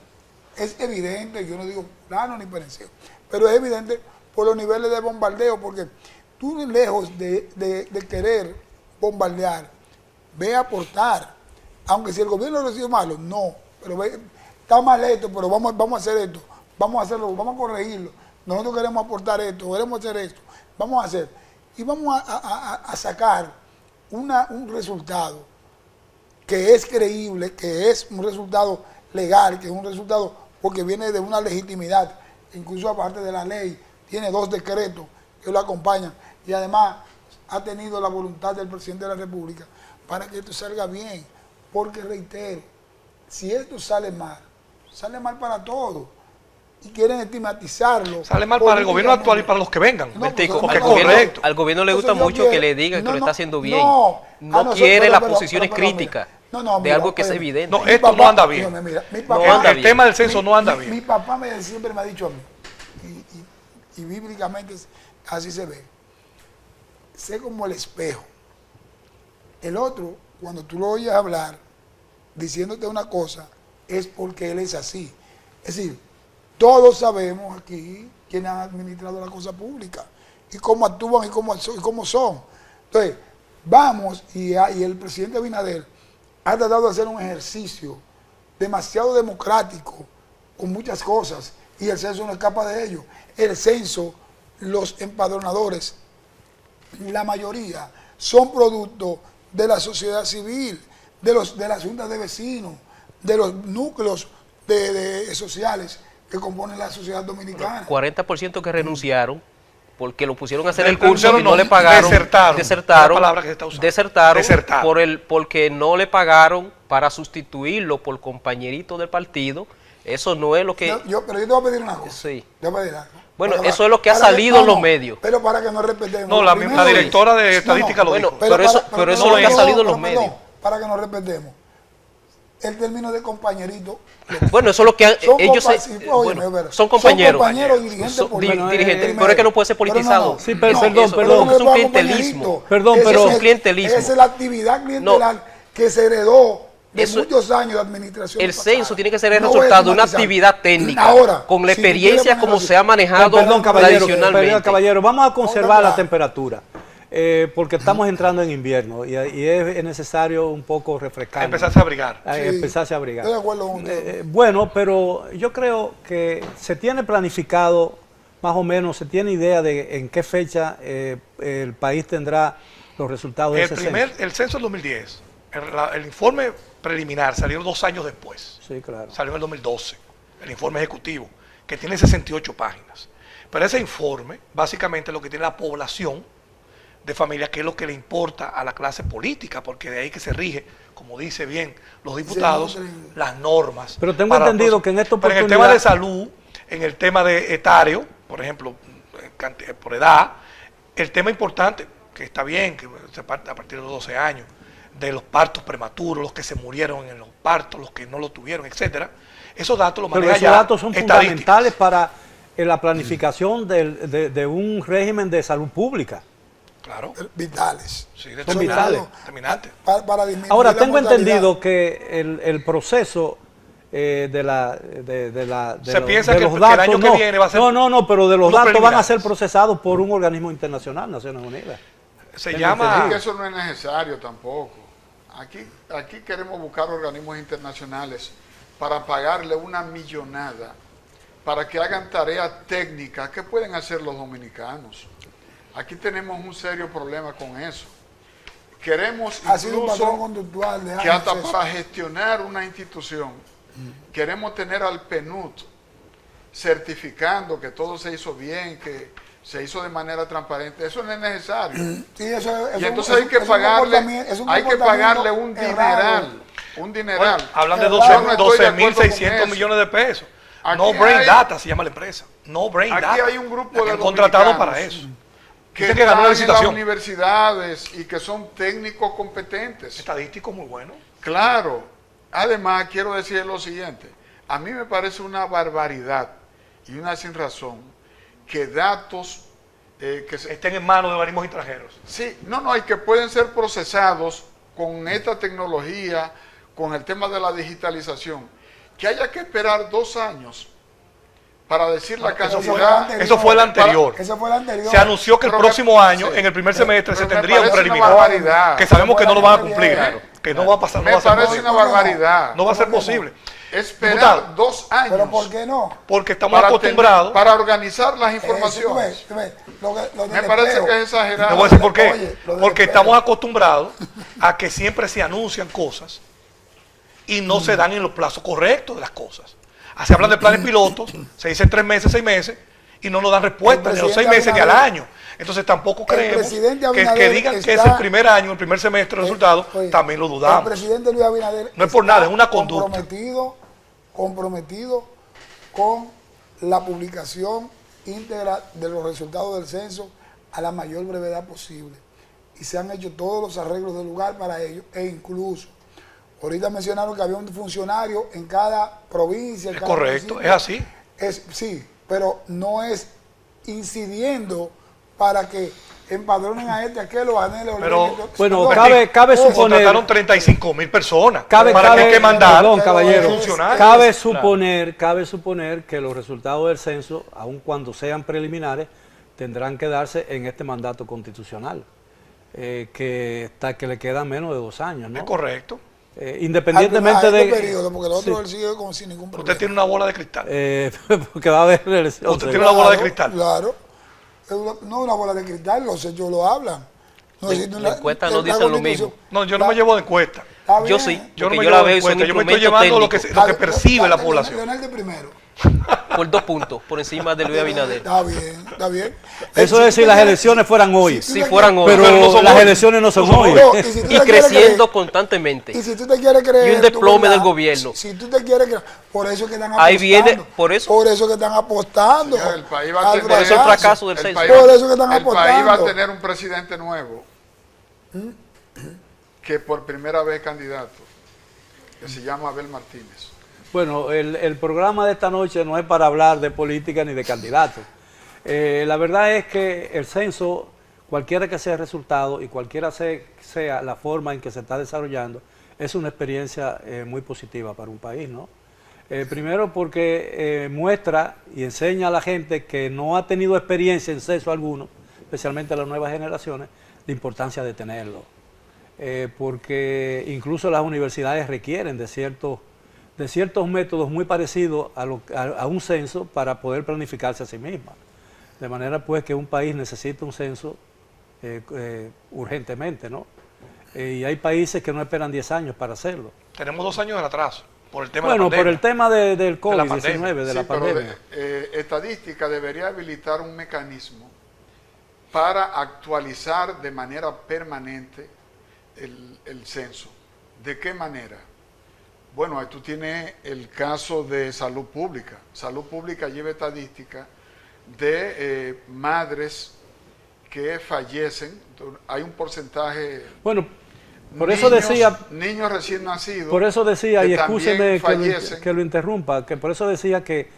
es evidente, yo no digo plano ni parecido, pero es evidente por los niveles de bombardeo, porque tú lejos de querer bombardear, ve a aportar, aunque si el gobierno lo ha sido malo, no, pero ve, está mal esto, pero vamos a hacer esto, vamos a hacerlo, vamos a corregirlo, nosotros queremos aportar esto, queremos hacer esto, vamos a hacer, y vamos a sacar un resultado que es creíble, que es un resultado legal, que es un resultado porque viene de una legitimidad, incluso aparte de la ley, tiene 2 decretos que lo acompañan, y además ha tenido la voluntad del presidente de la República para que esto salga bien, porque reitero, si esto sale mal para todos, y quieren estigmatizarlo. Sale mal para el gobierno actual y para los que vengan. No, al gobierno le gusta mucho que le digan que lo está haciendo bien. No quiere las posiciones críticas de algo que es evidente. No, esto no anda bien. El tema del censo no anda bien. Mi papá siempre me ha dicho a mí, y bíblicamente así se ve, sé como el espejo. El otro, cuando tú lo oyes hablar, diciéndote una cosa, es porque él es así. Es decir, todos sabemos aquí quienes han administrado la cosa pública, y cómo actúan y cómo son. Entonces, vamos, y el presidente Abinader ha tratado de hacer un ejercicio demasiado democrático, con muchas cosas, y el censo no escapa de ello. El censo, los empadronadores, la mayoría, son producto de la sociedad civil, de las juntas de vecinos, de los núcleos sociales que componen la sociedad dominicana. 40% que renunciaron porque lo pusieron a hacer el curso y no le pagaron. Desertaron porque no le pagaron para sustituirlo por compañerito del partido. Eso no es lo que... Pero yo te voy a pedir una cosa. Sí. Te voy a pedir algo. Bueno, eso es lo que ha salido en los medios. Pero para que no respetemos. No, la directora de estadística lo dijo. Pero eso es lo que ha salido en los medios. Para que no respetemos. El término de compañerito. Bueno, eso es lo que ellos son compañeros. Dirigentes, pero es que no puede ser politizado. Sí, perdón. Es un clientelismo. Pero es un clientelismo. Esa es la actividad clientelar que se heredó de muchos años de administración. El censo tiene que ser el resultado de una actividad técnica, ahora, con la experiencia como se ha manejado tradicionalmente. Caballero, vamos a conservar la temperatura. Porque estamos entrando en invierno y es necesario un poco refrescar. Empezarse a abrigar. Empezarse a abrigar. Estoy de acuerdo con usted. Bueno, pero yo creo que se tiene planificado, más o menos, se tiene idea de en qué fecha el país tendrá los resultados de ese censo. El censo del 2010, el informe preliminar salió 2 años después. Sí, claro. Salió en el 2012, el informe ejecutivo, que tiene 68 páginas. Pero ese informe, básicamente, lo que tiene la población de familias, que es lo que le importa a la clase política, porque de ahí que se rige, como dice bien los diputados, las normas. Pero tengo entendido que en esta oportunidad... Pero en el tema de salud, en el tema de etario, por ejemplo, por edad, el tema importante, que está bien, que se parte a partir de los 12 años, de los partos prematuros, los que se murieron en los partos, los que no lo tuvieron, etcétera, esos datos los maneja ya. Pero esos datos son fundamentales para en la planificación de un régimen de salud pública. Claro. Vitales. Sí, Son vitales. determinante. Para disminuir Ahora, la tengo mortalidad. entendido que el proceso de Se piensa que los el datos, año que viene va a ser no, pero de los unos datos van a preliminares. ser procesados por un organismo internacional, Naciones Unidas. Se Tengo llama... Que eso no es necesario tampoco. Aquí queremos buscar organismos internacionales para pagarle una millonada para que hagan tareas técnicas que pueden hacer los dominicanos. Aquí tenemos un serio problema con eso. Queremos Ha sido un patrón incluso conductual de que años hasta eso. para gestionar una institución, queremos tener al PNUD certificando que todo se hizo bien, que se hizo de manera transparente. Eso no es necesario. Sí, eso Y entonces hay que pagarle un dineral. Un Bueno, dineral. hablan de Yo no estoy de acuerdo con 12.600 eso. millones de pesos. Aquí No Brain hay- Data se llama la empresa. No Brain Aquí Data. hay un grupo La que de han contratado dominicanos para eso. que Dicen que ganó la están en las licitación. universidades y que son técnicos competentes. Estadístico muy bueno. Claro. Además, quiero decir lo siguiente. A mí me parece una barbaridad y una sin razón que datos que se, Estén en manos de organismos extranjeros. sí, no, y que pueden ser procesados con esta tecnología, con el tema de la digitalización, que haya que esperar 2 años para decir la cantidad. Eso fue el anterior. Ese fue el anterior. Se anunció que el Pero próximo año, sí. en el primer semestre, se Pero me tendría un parece una preliminar. barbaridad. Que sabemos que no lo van a cumplir. Claro. Que no va a pasar. No Me va a ser parece posible. una barbaridad. No va a ser ¿Cómo que no? posible. Esperar Diputado, 2 años. Pero ¿por qué no? Porque estamos para acostumbrados. para organizar las Tú informaciones. ves, lo del Me parece empleo. que es exagerado. Te voy a decir por qué. Oye, lo del Porque empleo. estamos acostumbrados a que siempre se anuncian cosas y no se dan en los plazos correctos de las cosas. Se hablan de planes pilotos, se dicen 3 meses, 6 meses, y no nos dan respuesta El ni a los 6 presidente meses ni al Abinader- año. Entonces tampoco creemos presidente que Abinader digan que es está- el primer año, el primer semestre de resultados, Oye, también lo El dudamos. presidente Luis Abinader No es por está nada, es una conducta. comprometido con la publicación íntegra de los resultados del censo a la mayor brevedad posible. Y se han hecho todos los arreglos del lugar para ello, e incluso, ahorita mencionaron que había un funcionario en cada provincia. en Es cada correcto, municipio. es así. Sí, pero no es incidiendo para que empadronen a este, a aquel, o anhelo. Pero, Bueno, Perdón, cabe suponer... Contrataron 35.000 personas Cabe, para que hay que mandar perdón, caballero, funcionarios. cabe suponer que los resultados del censo, aun cuando sean preliminares, tendrán que darse en este mandato constitucional, que le quedan menos de 2 años, ¿no? Es correcto. Independientemente de... periodo, porque el otro Sí. él sigue como sin ningún problema. Usted tiene una bola de cristal. porque va a haber elecciones. Usted tiene una bola de cristal. Claro. No una bola de cristal, los hechos lo hablan. No existe La encuesta no la dice lo Constitución. mismo. No, yo no me llevo de encuesta. Está Yo bien. sí. Yo no Porque me yo llevo la de veo, es un encuesta. Yo me estoy instrumento llevando lo que técnico. percibe la Leonel población. Leonel de primero. Por 2 puntos, por encima de Luis Abinader. Está bien, está bien. Eso es si las elecciones fueran hoy. Si fueran hoy. Pero no son las hoy. elecciones no son No son hoy. No, y si tú Y te quieres creciendo creer- constantemente. Y si tú te quieres creer... Y un tu desplome verdad, del gobierno. Si tú te quieres creer... Por eso que están apostando. Ahí viene, por eso. Por eso que están apostando. Señor, el país va a al tener- Por eso el fracaso del El censo. país Por eso que están el país va a apostando. tener un presidente nuevo que por primera vez es candidato, que se llama Abel Martínez. Bueno, el programa de esta noche no es para hablar de política ni de candidatos. La verdad es que el censo, cualquiera que sea el resultado y cualquiera sea la forma en que se está desarrollando, es una experiencia muy positiva para un país, ¿no? Primero porque muestra y enseña a la gente que no ha tenido experiencia en censo alguno, especialmente a las nuevas generaciones, la importancia de tenerlo. Porque incluso las universidades requieren de ciertos métodos muy parecidos a un censo para poder planificarse a sí misma. De manera pues que un país necesita un censo urgentemente, ¿no? Y hay países que no esperan 10 años para hacerlo. Tenemos 2 años de atraso por el tema Bueno, de la por el pandemia. tema del la COVID-19, pandemia. de la Sí, pero pandemia. estadística debería habilitar un mecanismo para actualizar de manera permanente el censo. ¿De qué manera? Bueno, ahí tú tienes el caso de salud pública. Salud pública lleva estadística de madres que fallecen. Hay un porcentaje. Bueno, por eso decía, Niños recién nacidos. y que escúcheme también fallecen. que lo interrumpa, que por eso decía que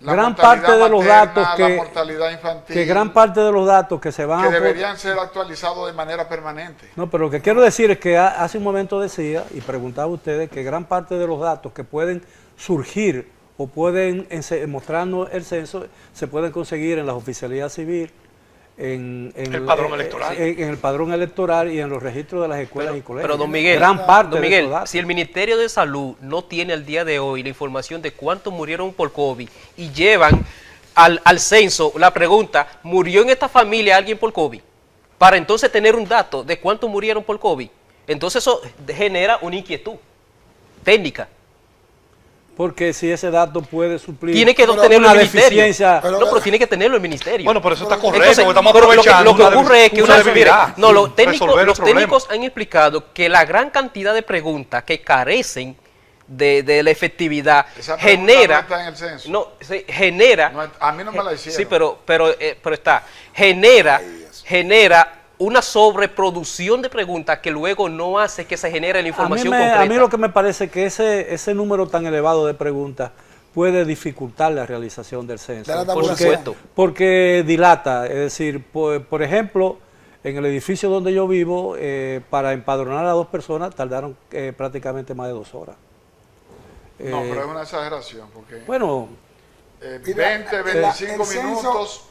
la gran mortalidad parte de los materna, datos la mortalidad infantil, que gran parte de los datos que se van que a deberían ser actualizados de manera permanente. No, pero lo que quiero decir es que hace un momento decía y preguntaba a ustedes que gran parte de los datos que pueden surgir o pueden mostrarnos el censo se pueden conseguir en la oficialidad civil, en el padrón electoral. En el padrón electoral y en los registros de las escuelas y colegios. Pero don Miguel, gran parte de esos datos. si el Ministerio de Salud no tiene al día de hoy la información de cuántos murieron por COVID y llevan al censo la pregunta, ¿murió en esta familia alguien por COVID? Para entonces tener un dato de cuántos murieron por COVID. Entonces eso genera una inquietud técnica. Porque si ese dato puede suplir Tiene que tenerlo una el ministerio. deficiencia. Pero tiene que tenerlo el ministerio. Bueno, por eso está correcto, Entonces, porque estamos pero aprovechando. lo que ocurre es que una debilidad. no, los resolver el problema. técnicos han explicado que la gran cantidad de preguntas que carecen de la efectividad Esa pregunta genera, no está en el censo. no, sí, genera, No, a mí no me la hicieron. sí, pero está, genera una sobreproducción de preguntas que luego no hace que se genere la información completa. A mí lo que me parece es que ese número tan elevado de preguntas puede dificultar la realización del censo. Por supuesto. Porque dilata, es decir, por ejemplo, en el edificio donde yo vivo, para empadronar a 2 personas tardaron prácticamente más de 2 horas. No, pero es una exageración, porque Bueno, 20, 25 minutos,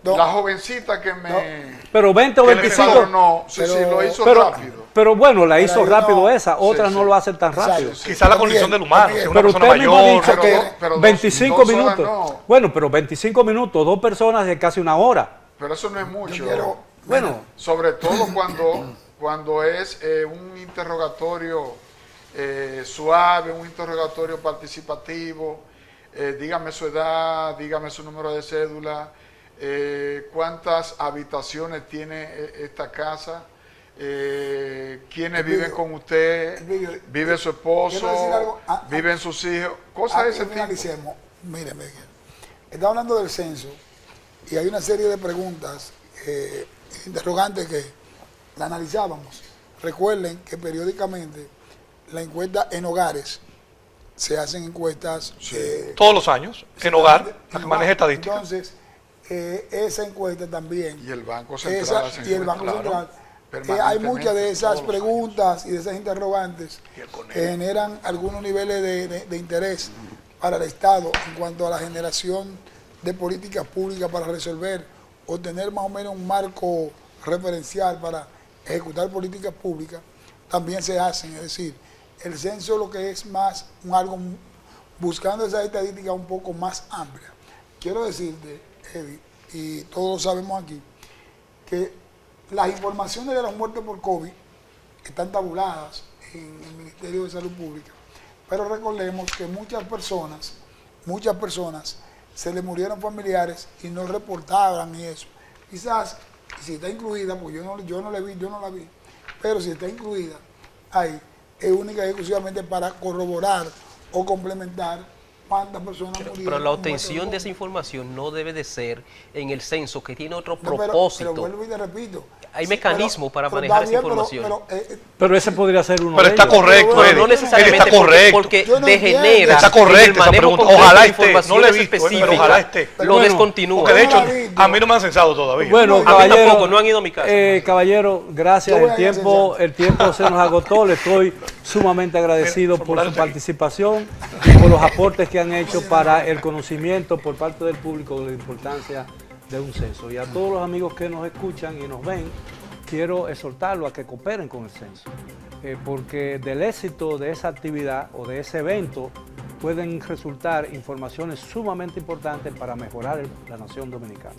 la jovencita que me... pero 20 o que le 25... no, sí, lo hizo pero, rápido. pero bueno, la hizo Pero ahí rápido no. esa, otras Sí, no sí. lo hacen tan rápido. Sí. Quizá la condición del humano, si es una Pero persona usted mismo ha mayor. dicho que pero 25 dos horas minutos. no. Bueno, pero 25 minutos, 2 personas es casi 1 hora. Pero eso no es mucho. Bueno, Sobre todo cuando es un interrogatorio suave, un interrogatorio participativo. Dígame su edad, dígame su número de cédula, cuántas habitaciones tiene esta casa, quiénes viven con usted, vive su esposo, viven sus hijos, cosas de ese tipo. Finalicemos. Mire, Miguel, está hablando del censo y hay una serie de preguntas, interrogantes que la analizábamos. Recuerden que periódicamente la encuesta en hogares, se hacen encuestas Todos los años, en hogar, la que maneja estadística. Entonces, esa encuesta también. Y el Banco Central. Y el Banco Central. Hay muchas de esas preguntas y de esas interrogantes que generan algunos niveles de interés para el Estado en cuanto a la generación de políticas públicas para resolver o tener más o menos un marco referencial para ejecutar políticas públicas. También se hacen, es decir, el censo lo que es más algo buscando esa estadística un poco más amplia. Quiero decirte, Eddie, y todos sabemos aquí, que las informaciones de las muertes por COVID están tabuladas en el Ministerio de Salud Pública, pero recordemos que muchas personas se le murieron familiares y no reportaban eso. Quizás, si está incluida, pues yo no la vi, pero si está incluida ahí, es única y exclusivamente para corroborar o complementar cuántas personas murieron. Pero la obtención de esa información no debe de ser en el censo, que tiene otro propósito. Pero vuelvo y te repito. Hay mecanismos para manejar esa información. pero ese podría ser uno Pero de está ellos. correcto, Pero Eddie. no necesariamente Está correcto. porque Yo no degenera Está correcta el esa manejo pregunta. completo Ojalá de esté. No informaciones la he visto, pero ojalá esté. lo Bueno, descontinúa. Porque de hecho, Yo no la vi, a mí no me han censado todavía. Bueno, a mí caballero, tampoco, no han ido a mi casa. Caballero, gracias. Yo voy a El tiempo se nos agotó. Le estoy sumamente agradecido por su formulario de aquí. participación y por los aportes que han hecho para el conocimiento por parte del público de la importancia de un censo. Y a todos los amigos que nos escuchan y nos ven, quiero exhortarlos a que cooperen con el censo, porque del éxito de esa actividad o de ese evento pueden resultar informaciones sumamente importantes para mejorar la nación dominicana.